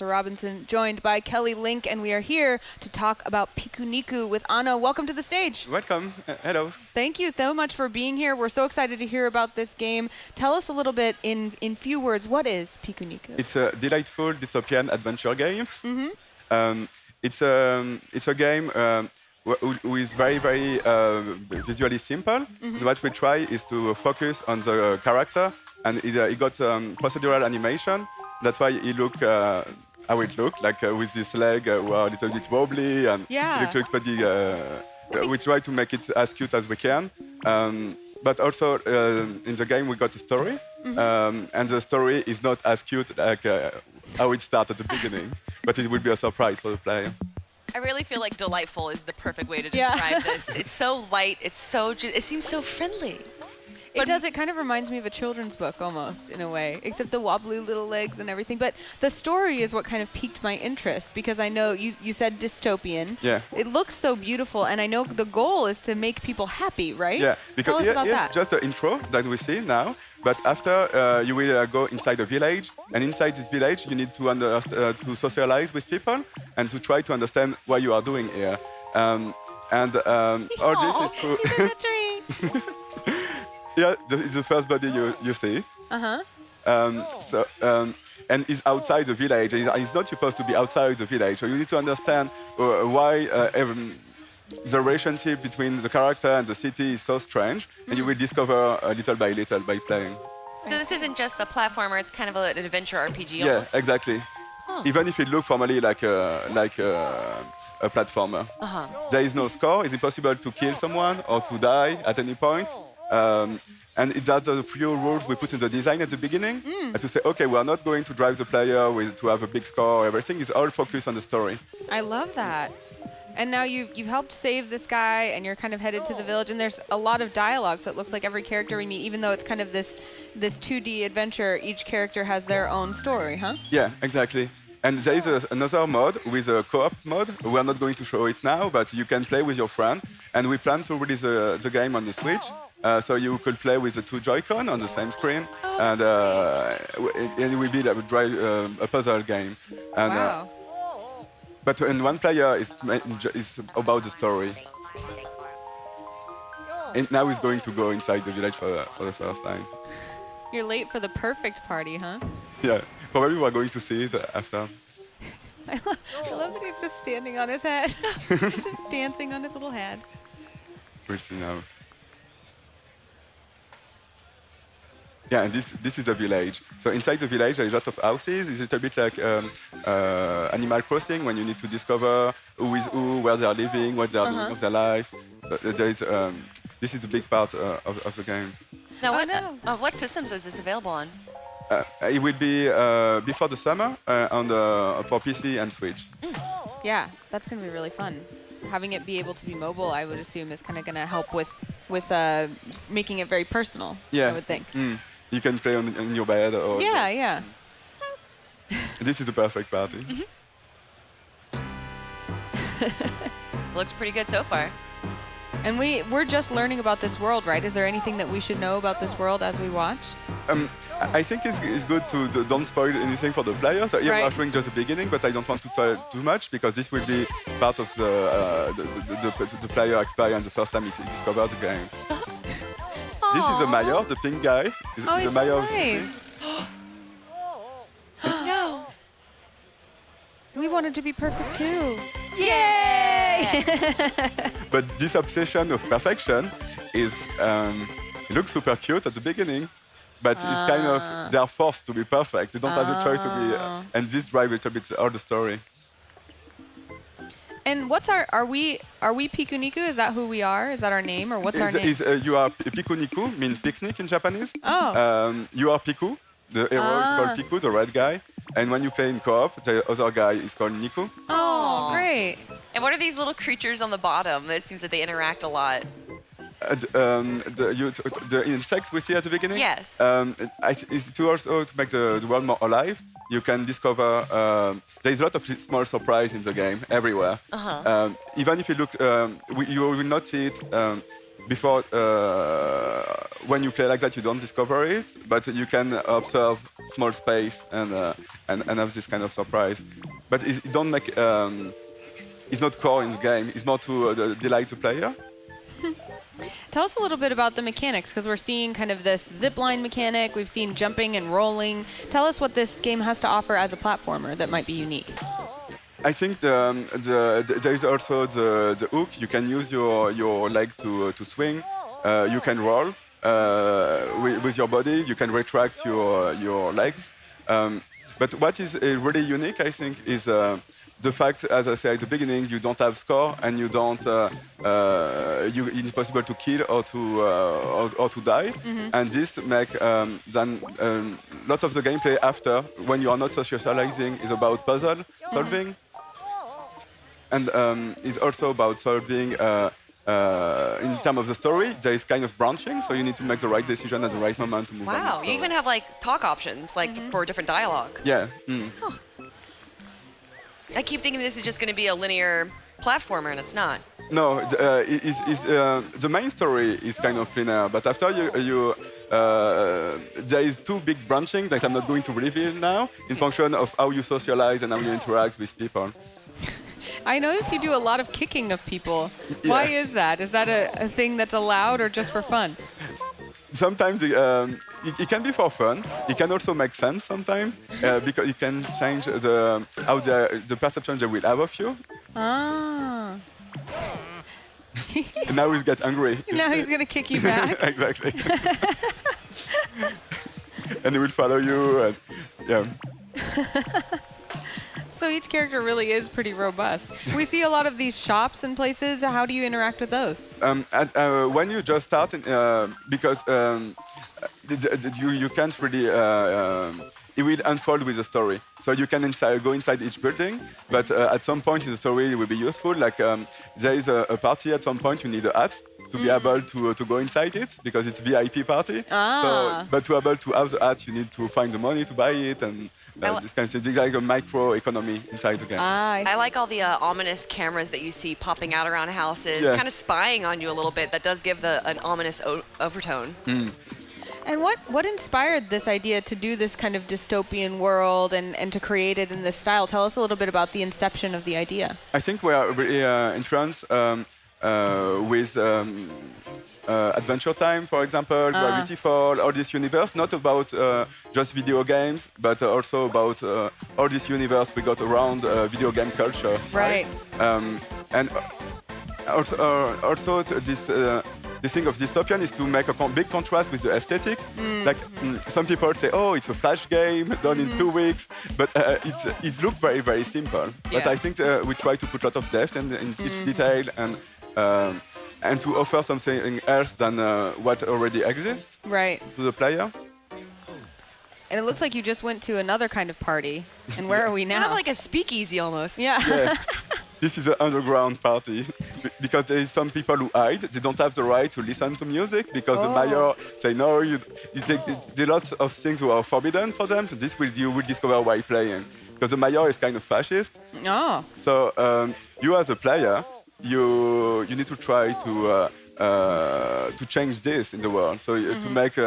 Robinson, joined by Kelly Link, and we are here to talk about Pikuniku with Anna. Welcome to the stage. Welcome. Hello. Thank you so much for being here. We're so excited to hear about this game. Tell us a little bit in few words, what is Pikuniku? It's a delightful dystopian adventure game. Mm-hmm. It's a game with very visually simple. Mm-hmm. What we try is to focus on the character, and it got procedural animation. That's why it look how it looked, like with this leg who are a little bit wobbly, and Yeah. it look pretty. We try to make it as cute as we can. But also in the game we got a story, and the story is not as cute like how it started at the beginning, but it will be a surprise for the player. I really feel like delightful is the perfect way to Yeah. describe this. It's so light. It's so. It seems so friendly. It does. It kind of reminds me of a children's book almost, in a way, except the wobbly little legs and everything. But the story is what kind of piqued my interest, because I know you said dystopian. Yeah. It looks so beautiful, and I know the goal is to make people happy, right? Yeah, because Tell us about here's that. just the intro that we see now. But after you will go inside a village, and inside this village you need to socialize with people and to try to understand what you are doing here. All this is through. He's in the tree. Yeah, it's the first body you see. And he's outside the village. And he's not supposed to be outside the village. So you need to understand why the relationship between the character and the city is so strange. And you will discover little by little by playing. So this isn't just a platformer. It's kind of an adventure RPG Yeah, almost. exactly. Even if it looks formally like a platformer. There is no score. It's impossible to kill someone or to die at any point. And that's a few rules we put in the design at the beginning, to say, okay, we are not going to drive the player to have a big score. Everything is all focused on the story. I love that. And now you've helped save this guy, and you're kind of headed to the village, and there's a lot of dialogue, so it looks like every character we meet, even though it's kind of this 2D adventure, each character has their own story, huh? Yeah, exactly. And there is another mode with a co-op mode. We are not going to show it now, but you can play with your friend. And we plan to release the game on the Switch. So you could play with the two Joy-Con on the same screen, and it will be like a puzzle game. And, Wow. But when one player is about the story, and now he's going to go inside the village for the first time. You're late for the perfect party, huh? Yeah, probably we are going to see it after. I love that he's just standing on his head, just dancing on his little head. We'll see now. Yeah, and this is a village. So inside the village, there is a lot of houses. It's a little bit like Animal Crossing, when you need to discover who is who, where they are living, what they are doing of their life. So there is, this is a big part of the game. Now, Oh, what systems is this available on? It will be before the summer for PC and Switch. Yeah, that's going to be really fun. Having it be able to be mobile, I would assume, is kind of going to help with making it very personal, Yeah. I would think. You can play on your bed. Or Yeah. This is the perfect party. Looks pretty good so far. And we're just learning about this world, right? Is there anything that we should know about this world as we watch? I think it's good to don't spoil anything for the players. So here we are Right. showing just the beginning, but I don't want to tell too much, because this will be part of the player experience the first time he discovers the game. This is the mayor, the pink guy. Oh, he's the mayor so of the city. nice. No. We wanted to be perfect too. Yay! But this obsession of perfection is it looks super cute at the beginning, but it's kind of they are forced to be perfect. They don't have the choice to be, and this drives a little bit all the story. And what's are we Pikuniku? Is that who we are? Is that our name, or what's our name? You are Pikuniku, means picnic in Japanese. Oh. You are Piku. The hero is called Piku, the red guy. And when you play in co-op, the other guy is called Niku. Oh, great. And what are these little creatures on the bottom? It seems that they interact a lot. The insects we see at the beginning. Yes. It's to also to make the world more alive. You can discover there is a lot of small surprise in the game everywhere. Even if you look, you will not see it before when you play like that, you don't discover it, but you can observe small space and have this kind of surprise. But it don't make it's not core in the game. It's more to delight the player. Tell us a little bit about the mechanics, because we're seeing kind of this zipline mechanic. We've seen jumping and rolling. Tell us what this game has to offer as a platformer that might be unique. I think there is also the hook. You can use your leg to swing. You can roll with your body. You can retract your legs. But what is really unique, I think, is the fact, as I said at the beginning, you don't have score and you don't. It's possible to kill or to die, and this make then a lot of the gameplay after, when you are not socializing, is about puzzle solving, and it's also about solving. In terms of the story, there is kind of branching, so you need to make the right decision at the right moment to move on. Wow, you even have like talk options, like for different dialogue. Yeah. Huh. I keep thinking this is just going to be a linear platformer, and it's not. No, the main story is kind of linear, but after there is two big branching that I'm not going to reveal now, in function of how you socialize and how you interact with people. I notice you do a lot of kicking of people. Yeah. Why is that? Is that a thing that's allowed or just for fun? Sometimes it can be for fun. It can also make sense sometimes because it can change how the perception they will have of you. Ah. And now he's get angry. Now he's going to kick you back. Exactly. And he will follow you. And, yeah. So each character really is pretty robust. We see a lot of these shops and places. How do you interact with those? When you just start, because you can't really, it will unfold with the story. So you can go inside each building, but at some point in the story it will be useful. Like there is a party at some point, you need a hat to be able to go inside it, because it's VIP party. So, but to be able to have the hat, you need to find the money to buy it, and this kind of thing. It's like a micro economy inside the game. I like all the ominous cameras that you see popping out around houses, kind of spying on you a little bit. That does give an ominous overtone. And what inspired this idea to do this kind of dystopian world and to create it in this style? Tell us a little bit about the inception of the idea. I think we are really influenced with Adventure Time, for example, Gravity Fall, all this universe, not about just video games, but also about all this universe we got around video game culture. Right. And also this thing of dystopian is to make a big contrast with the aesthetic. Like some people say, oh, it's a flash game done in 2 weeks, but it looks very, very simple. But I think we try to put a lot of depth in each detail and to offer something else than what already exists to the player. And it looks like you just went to another kind of party. And where are we now? Kind of like a speakeasy almost. Yeah. This is an underground party because there is some people who hide. They don't have the right to listen to music because the mayor say no. There are lots of things who are forbidden for them. So you will discover while playing, because the mayor is kind of fascist. Oh. So you as a player, you need to try to change this in the world. So to make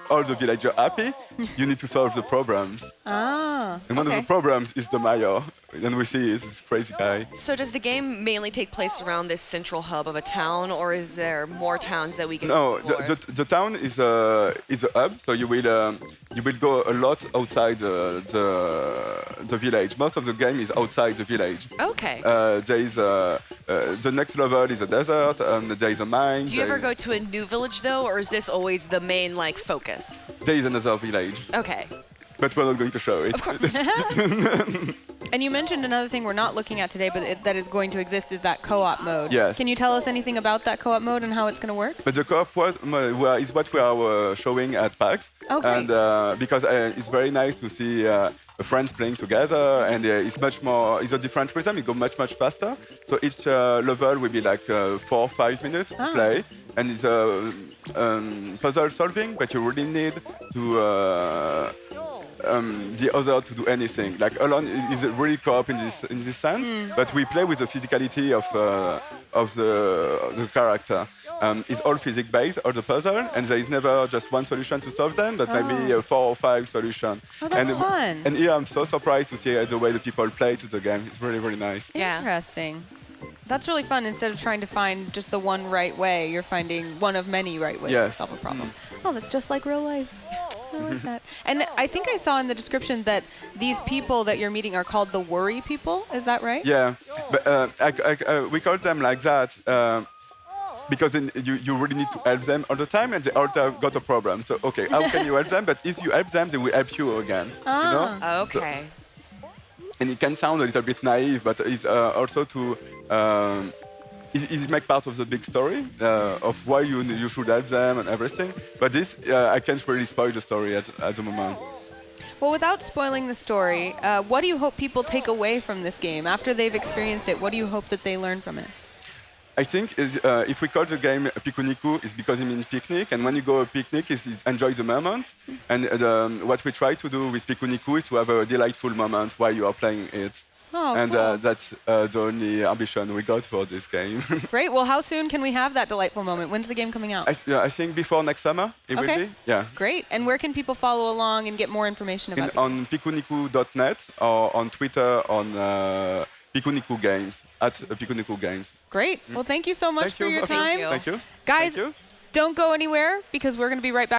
all the villagers happy, you need to solve the problems. And one of the problems is the mayor. And we see is this crazy guy. So does the game mainly take place around this central hub of a town, or is there more towns that we can explore? No, the town is a hub, so you will go a lot outside the village. Most of the game is outside the village. Okay. There is the next level is a desert, and there is a mine. Do you ever go to a new village though, or is this always the main focus? There is another village. Okay. But we're not going to show it. Of course. And you mentioned another thing we're not looking at today, but that is going to exist, is that co-op mode. Yes. Can you tell us anything about that co-op mode and how it's going to work? But the co-op is what we are showing at PAX. Okay. And because it's very nice to see friends playing together, and it's a different rhythm. It goes much faster. So each level will be like 4 or 5 minutes to play, and it's puzzle solving, but you really need to the other to do anything. Like alone is really co-op in this sense, but we play with the physicality of the character. is all physics-based, all the puzzle, and there is never just one solution to solve them, but maybe 4 or 5 solutions. Oh, that's fun. And here I'm so surprised to see the way the people play to the game. It's really, really nice. Yeah. Interesting. That's really fun. Instead of trying to find just the one right way, you're finding one of many right ways to solve a problem. Oh, that's just like real life. I like that. And I think I saw in the description that these people that you're meeting are called the worry people. Is that right? Yeah, but we call them like that because then you really need to help them all the time, and they all got a problem. So, okay, how can you help them? But if you help them, they will help you again. You know? Okay. And it can sound a little bit naive, but it's also to it make part of the big story of why you should help them and everything. But this, I can't really spoil the story at the moment. Well, without spoiling the story, what do you hope people take away from this game? After they've experienced it, what do you hope that they learn from it? I think if we call the game Pikuniku, it's because it means picnic, and when you go a picnic, it's enjoy the moment. And what we try to do with Pikuniku is to have a delightful moment while you are playing it. Oh, and cool. That's the only ambition we got for this game. Great. Well, how soon can we have that delightful moment? When's the game coming out? I think before next summer it will be. Yeah. Great. And where can people follow along and get more information about it? On pikuniku.net or on Twitter on Pikuniku Games, at Pikuniku Games. Great. Well, thank you so much for your time. Thank you. Guys, Thank you. don't go anywhere because we're going to be right back.